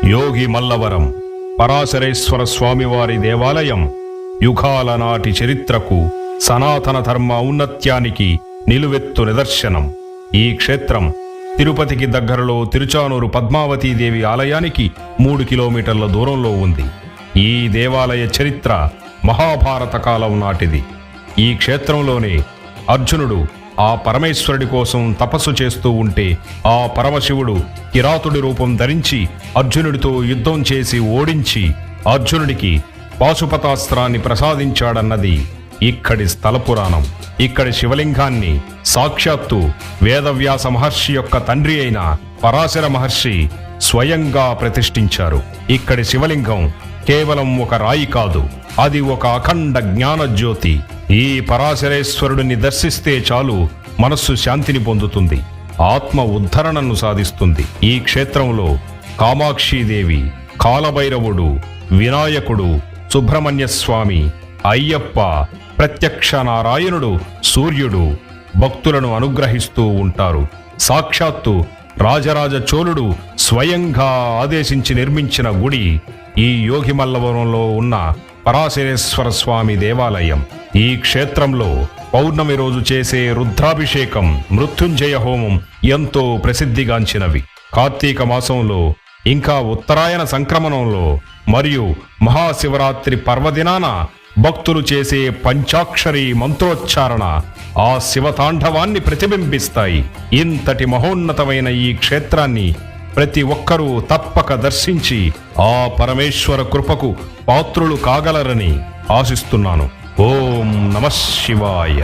యోగి మల్లవరం పరాశరేశ్వర స్వామివారి దేవాలయం యుగాల నాటి చరిత్రకు, సనాతన ధర్మ ఔన్నత్యానికి నిలువెత్తు నిదర్శనం. ఈ క్షేత్రం తిరుపతికి దగ్గరలో తిరుచానూరు పద్మావతీదేవి ఆలయానికి 3 కిలోమీటర్ల దూరంలో ఉంది. ఈ దేవాలయ చరిత్ర మహాభారత కాలం నాటిది. ఈ క్షేత్రంలోనే అర్జునుడు ఆ పరమేశ్వరుడి కోసం తపస్సు చేస్తూ ఉంటే ఆ పరమశివుడు కిరాతుడి రూపం ధరించి అర్జునుడితో యుద్ధం చేసి ఓడించి అర్జునుడికి పాశుపతాస్త్రాన్ని ప్రసాదించాడన్నది ఇక్కడి స్థల పురాణం. ఇక్కడి శివలింగాన్ని సాక్షాత్తు వేదవ్యాస మహర్షి యొక్క తండ్రి అయిన పరాశర మహర్షి స్వయంగా ప్రతిష్ఠించారు. ఇక్కడి శివలింగం కేవలం ఒక రాయి కాదు, అది ఒక అఖండ జ్ఞానజ్యోతి. ఈ పరాశరేశ్వరుడిని దర్శిస్తే చాలు మనస్సు శాంతిని పొందుతుంది, ఆత్మ ఉద్ధరణను సాధిస్తుంది. ఈ క్షేత్రంలో కామాక్షీదేవి, కాలభైరవుడు, వినాయకుడు, సుబ్రహ్మణ్యస్వామి, అయ్యప్ప, ప్రత్యక్ష నారాయణుడు, సూర్యుడు భక్తులను అనుగ్రహిస్తూ ఉంటారు. సాక్షాత్తు రాజరాజ చోళుడు స్వయంగా ఆదేశించి నిర్మించిన గుడి ఈ యోగిమల్లవరంలో ఉన్న పరాశరేశ్వర స్వామి దేవాలయం. ఈ క్షేత్రంలో పౌర్ణమి రోజు చేసే రుద్రాభిషేకం, మృత్యుంజయ హోమం ఎంతో ప్రసిద్ధిగాంచినవి. కార్తీక మాసంలో, ఇంకా ఉత్తరాయణ సంక్రమణంలో మరియు మహాశివరాత్రి పర్వదినాన భక్తులు చేసే పంచాక్షరి మంత్రోచ్చారణ ఆ శివతాండవాన్ని ప్రతిబింబిస్తాయి. ఇంతటి మహోన్నతమైన ఈ క్షేత్రాన్ని ప్రతి ఒక్కరూ తప్పక దర్శించి ఆ పరమేశ్వర కృపకు పాత్రులు కాగలరని ఆశిస్తున్నాను. ఓం నమః శివాయ.